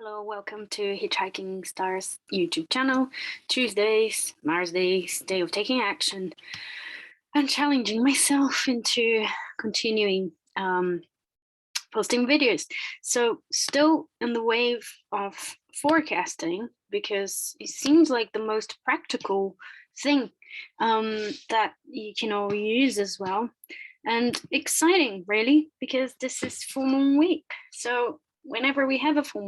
Hello, welcome to Hitchhiking Stars YouTube channel. Tuesdays, Mars days, day of taking action and challenging myself into continuing posting videos. So still in the wave of forecasting, because it seems like the most practical thing that you can all use as well. And exciting, really, because this is full moon week. So whenever we have a full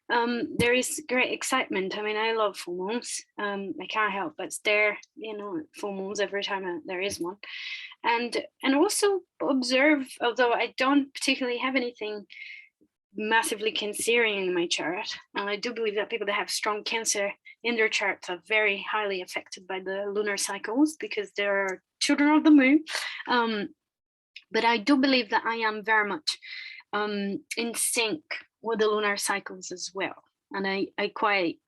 moon, there is great excitement. I mean, I love full moons. I can't help but stare, full moons every time there is one. And also observe, although I don't particularly have anything massively Cancerian in my chart, and I do believe that people that have strong Cancer in their charts are very highly affected by the lunar cycles because they're children of the moon. But I do believe that I am very much in sync with the lunar cycles as well. And I quite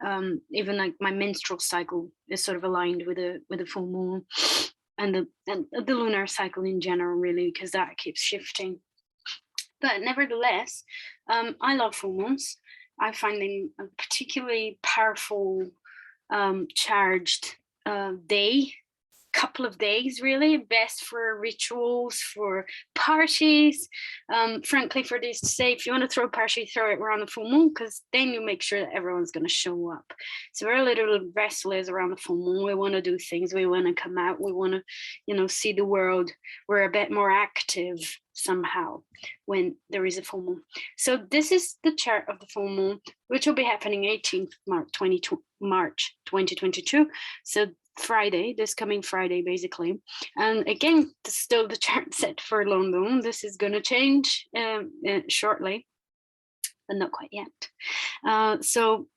even like my menstrual cycle is sort of aligned with the full moon and the lunar cycle in general, really, because that keeps shifting. But nevertheless, I love full moons. I find them a particularly powerful, charged couple of days, really, best for rituals, for parties, frankly, for this to say, if you want to throw a party, throw it around the full moon, because then you make sure that everyone's going to show up. So we're little restless around the full moon. We want to do things, we want to come out, we want to see the world. We're a bit more active somehow when there is a full moon. So this is the chart of the full moon, which will be happening 18th March 2022. So Friday, this coming Friday, basically. And again, still the chart set for London. This is going to change shortly, but not quite yet. So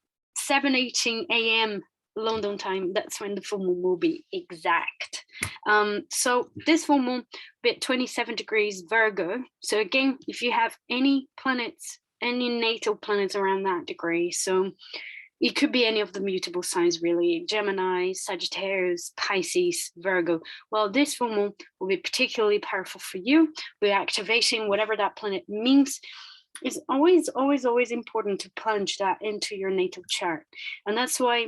7:18 a.m. London time, that's when the full moon will be exact. So this full moon be at 27 degrees Virgo. So again, if you have any planets, any natal planets around that degree, so it could be any of the mutable signs, really, Gemini, Sagittarius, Pisces, Virgo. Well, this full moon will be particularly powerful for you. We're activating whatever that planet means. It's always, always, always important to plunge that into your natal chart. And that's why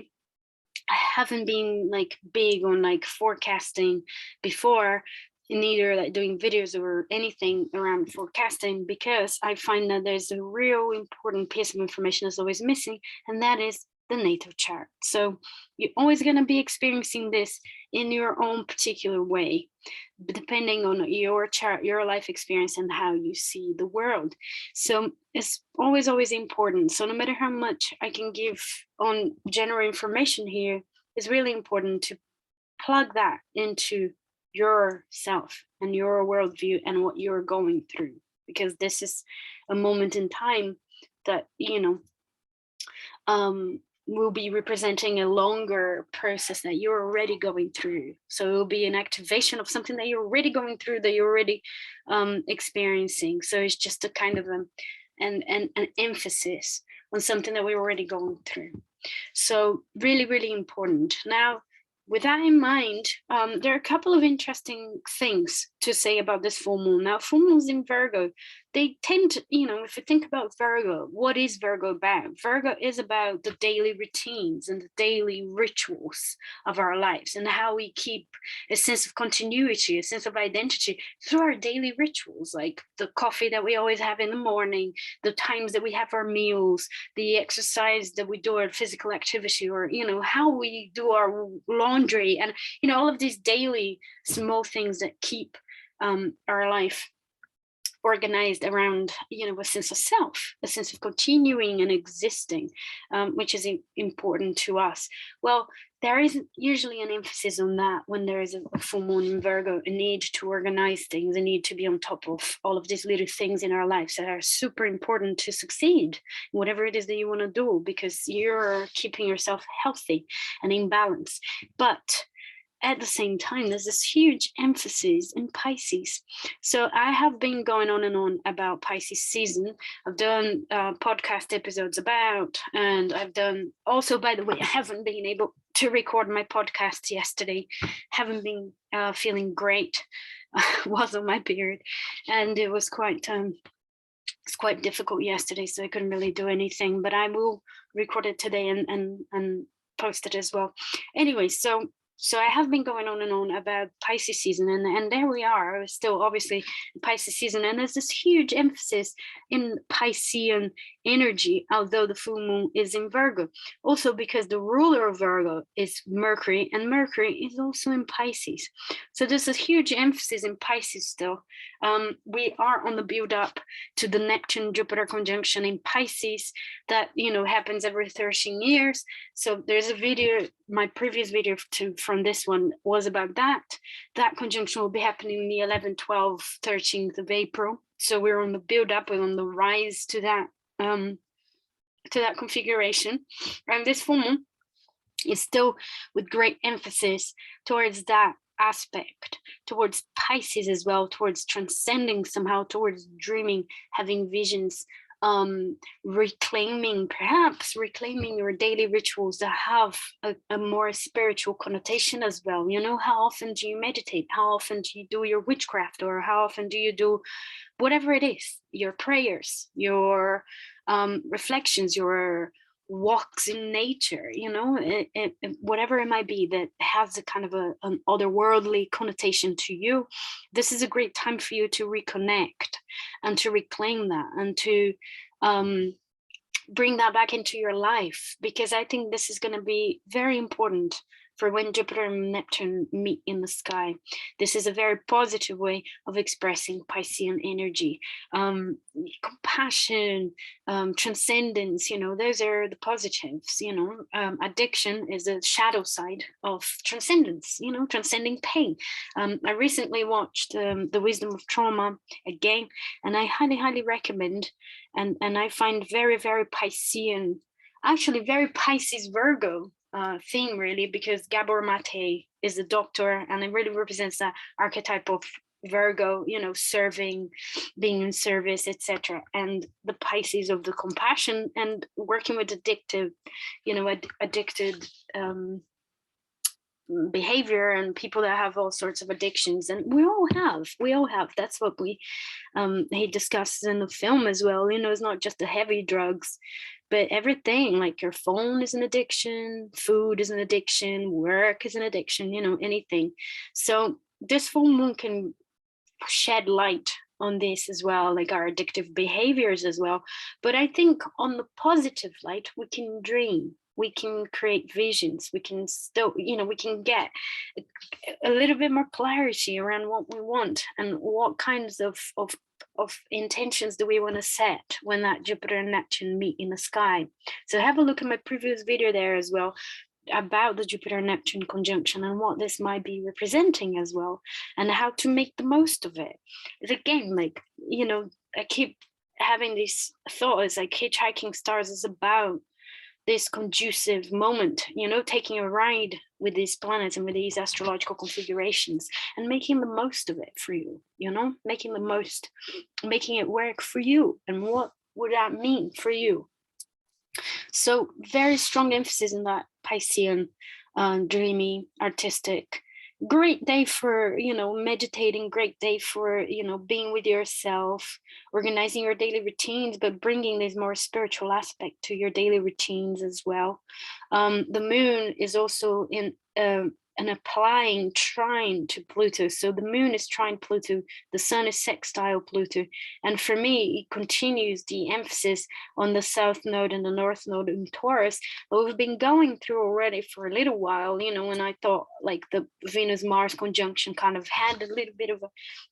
I haven't been like big on like forecasting before, in either like doing videos or anything around forecasting, because I find that there's a real important piece of information that's always missing, and that is the natal chart. So you're always going to be experiencing this in your own particular way, depending on your chart, your life experience, and how you see the world. So it's always, always important. So no matter how much I can give on general information here, it's really important to plug that into yourself and your worldview and what you're going through, because this is a moment in time that will be representing a longer process that you're already going through. So it will be an activation of something that you're already going through, that you're already experiencing. So it's just a kind of an emphasis on something that we're already going through. So really, really important. Now, with that in mind, there are a couple of interesting things to say about this full moon. Now, full moons in Virgo, they tend to, if you think about Virgo, what is Virgo about? Virgo is about the daily routines and the daily rituals of our lives, and how we keep a sense of continuity, a sense of identity through our daily rituals, like the coffee that we always have in the morning, the times that we have our meals, the exercise that we do, our physical activity, or, how we do our laundry, and, all of these daily small things that keep our life organized around, a sense of self, a sense of continuing and existing, which is important to us. Well, there is usually an emphasis on that when there is a full moon in Virgo, a need to organize things, a need to be on top of all of these little things in our lives that are super important to succeed in whatever it is that you want to do, because you're keeping yourself healthy and in balance. But at the same time, there's this huge emphasis in Pisces. So I have been going on and on about Pisces season. I've done podcast episodes about, and I've done also, by the way, I haven't been able to record my podcast yesterday. Haven't been feeling great. Was on my period, and it was quite It's quite difficult yesterday, so I couldn't really do anything, but I will record it today and post it as well. Anyway, so I have been going on and on about Pisces season, and there we are, still obviously Pisces season, and there's this huge emphasis in Piscean energy, although the full moon is in Virgo. Also because the ruler of Virgo is Mercury, and Mercury is also in Pisces. So there's a huge emphasis in Pisces still. We are on the build up to the Neptune-Jupiter conjunction in Pisces that, happens every 13 years. So there's a video, my previous video from this one was about that. That conjunction will be happening the 11th, 12th, 13th of April. So we're on the build up, we're on the rise to that configuration. And this full moon is still with great emphasis towards that aspect, towards Pisces as well, towards transcending somehow, towards dreaming, having visions, perhaps reclaiming your daily rituals that have a more spiritual connotation as well. How often do you meditate? How often do you do your witchcraft? Or how often do you do whatever it is, your prayers, your reflections, your walks in nature, whatever it might be that has a kind of an otherworldly connotation to you. This is a great time for you to reconnect and to reclaim that and to bring that back into your life, because I think this is going to be very important for when Jupiter and Neptune meet in the sky. This is a very positive way of expressing Piscean energy. Compassion, transcendence, those are the positives. Addiction is a shadow side of transcendence, transcending pain. I recently watched The Wisdom of Trauma again, and I highly recommend, and I find very, very Piscean, actually very Pisces Virgo theme, really, because Gabor Mate is a doctor, and it really represents that archetype of Virgo, serving, being in service, etc. And the Pisces of the compassion and working with addicted behavior and people that have all sorts of addictions. And we all have. That's what he discusses in the film as well. It's not just the heavy drugs, but everything, like your phone is an addiction, food is an addiction, work is an addiction, anything. So this full moon can shed light on this as well, like our addictive behaviors as well. But I think on the positive light, we can dream, we can create visions, we can still, we can get a little bit more clarity around what we want and what kinds of intentions do we want to set when that Jupiter and Neptune meet in the sky. So have a look at my previous video there as well about the Jupiter and Neptune conjunction and what this might be representing as well, and how to make the most of it. It's again, like, I keep having these thoughts, like Hitchhiking Stars is about this conducive moment, taking a ride with these planets and with these astrological configurations and making the most of it for you, making it work for you. And what would that mean for you? So very strong emphasis in that Piscean, dreamy, artistic. Great day for, meditating, great day for, being with yourself, organizing your daily routines, but bringing this more spiritual aspect to your daily routines as well. The moon is also in an applying trine to Pluto. So the moon is trine Pluto, the sun is sextile Pluto. And for me, it continues the emphasis on the south node and the north node in Taurus that we've been going through already for a little while, when I thought like the Venus-Mars conjunction kind of had a little bit of a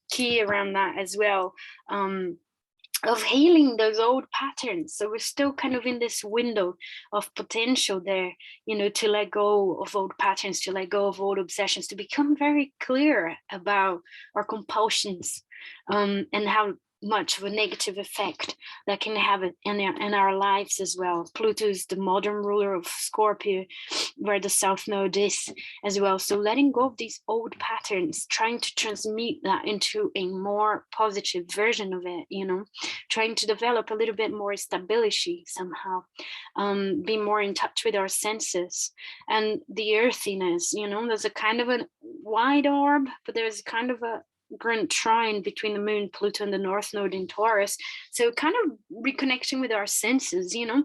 key around that as well. Of healing those old patterns. So we're still kind of in this window of potential there, to let go of old patterns, to let go of old obsessions, to become very clear about our compulsions, and how much of a negative effect that can have in our lives as well. Pluto is the modern ruler of Scorpio, where the south node is as well. So letting go of these old patterns, trying to transmute that into a more positive version of it, trying to develop a little bit more stability somehow, be more in touch with our senses and the earthiness. There's a kind of a wide orb, but there's kind of a grand trine between the moon, Pluto, and the North Node in Taurus. So kind of reconnecting with our senses, you know,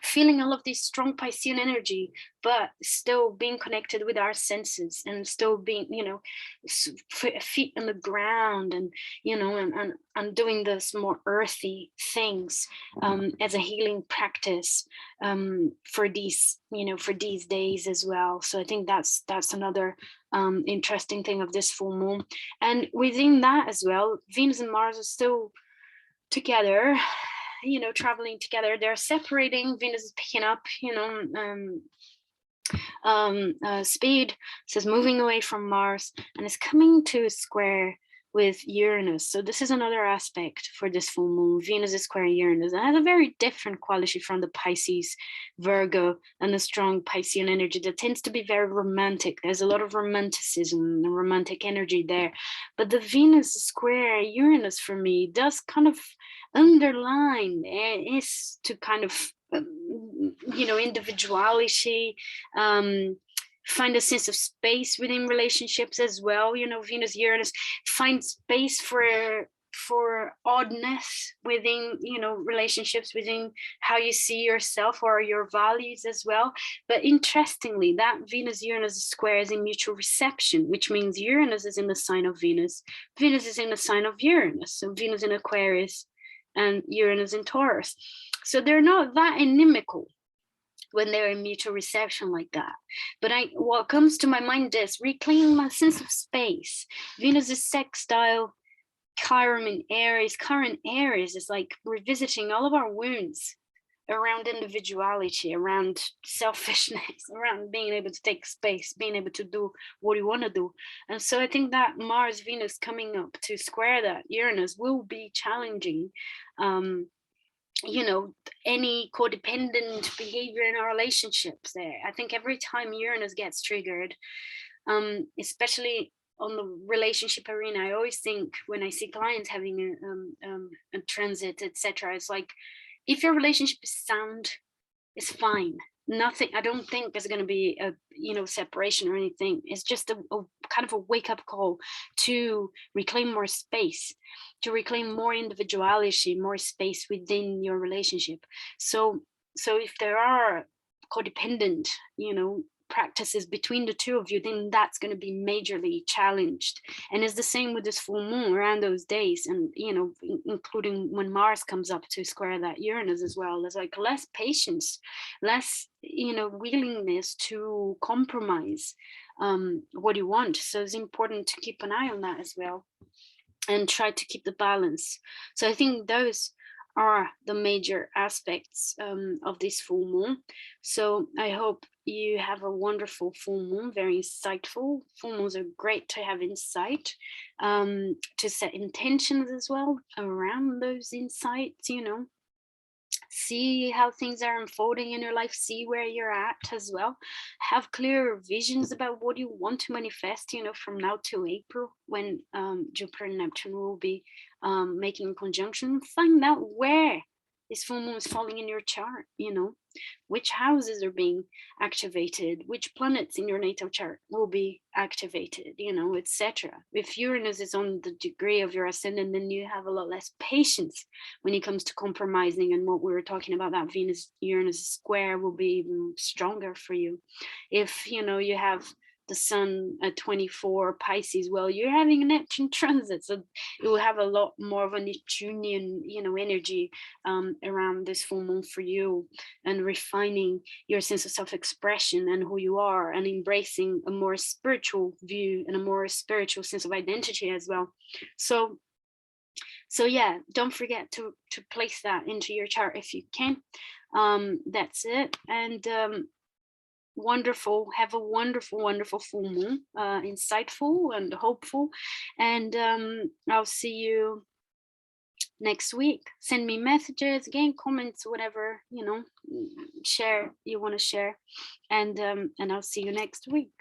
feeling all of this strong Piscean energy, but still being connected with our senses and still being, you know, feet on the ground, and, you know, and doing this more earthy things as a healing practice for these, you know, for these days as well. So I think that's another interesting thing of this full moon. And within that as well, Venus and Mars are still together, you know, traveling together. They're separating. Venus is picking up, you know, speed, so it's moving away from Mars, and it's coming to a square with Uranus. So this is another aspect for this full moon. Venus is square Uranus, and has a very different quality from the Pisces, Virgo, and the strong Piscean energy that tends to be very romantic. There's a lot of romanticism and romantic energy there. But the Venus square Uranus for me does kind of underline is to kind of you know, individuality, find a sense of space within relationships as well. You know, Venus Uranus, find space for oddness within, you know, relationships, within how you see yourself or your values as well. But interestingly, that Venus Uranus square is in mutual reception, which means Uranus is in the sign of Venus, Venus is in the sign of Uranus, so Venus in Aquarius and Uranus in Taurus. So they're not that inimical when they're in mutual reception like that. But what comes to my mind is reclaiming my sense of space. Venus is sextile Chiron in Aries. Chiron Aries is like revisiting all of our wounds around individuality, around selfishness, around being able to take space, being able to do what you want to do. And so I think that Mars Venus coming up to square that Uranus will be challenging you know, any codependent behavior in our relationships there. I think every time Uranus gets triggered, especially on the relationship arena, I always think when I see clients having a transit, etc., it's like, if your relationship is sound, it's fine. Nothing, I don't think there's going to be a, you know, separation or anything. It's just a kind of a wake-up call to reclaim more space, to reclaim more individuality, more space within your relationship. So if there are codependent, you know, practices between the two of you, then that's going to be majorly challenged. And it's the same with this full moon around those days, and, you know, including when Mars comes up to square that Uranus as well. There's like less patience, less, you know, willingness to compromise what you want. So it's important to keep an eye on that as well and try to keep the balance. So I think those are the major aspects of this full moon. So I hope you have a wonderful full moon, very insightful. Full moons are great to have insight, to set intentions as well around those insights, you know, see how things are unfolding in your life, see where you're at as well, have clear visions about what you want to manifest, you know, from now to April, when Jupiter and Neptune will be making a conjunction. Find out where this full moon is falling in your chart, you know, which houses are being activated, which planets in your natal chart will be activated, you know, etc. If Uranus is on the degree of your ascendant, then you have a lot less patience when it comes to compromising, and what we were talking about, that Venus Uranus square will be even stronger for you. If, you know, you have the sun at 24 Pisces, well, you're having a Neptune transit, so it will have a lot more of a Neptunian, you know, energy around this full moon for you, and refining your sense of self-expression and who you are, and embracing a more spiritual view and a more spiritual sense of identity as well. So yeah, don't forget to place that into your chart if you can. That's it. And wonderful, have a wonderful full moon, insightful and hopeful, and I'll see you next week. Send me messages, again, comments, whatever, you know, share you want to share, and I'll see you next week.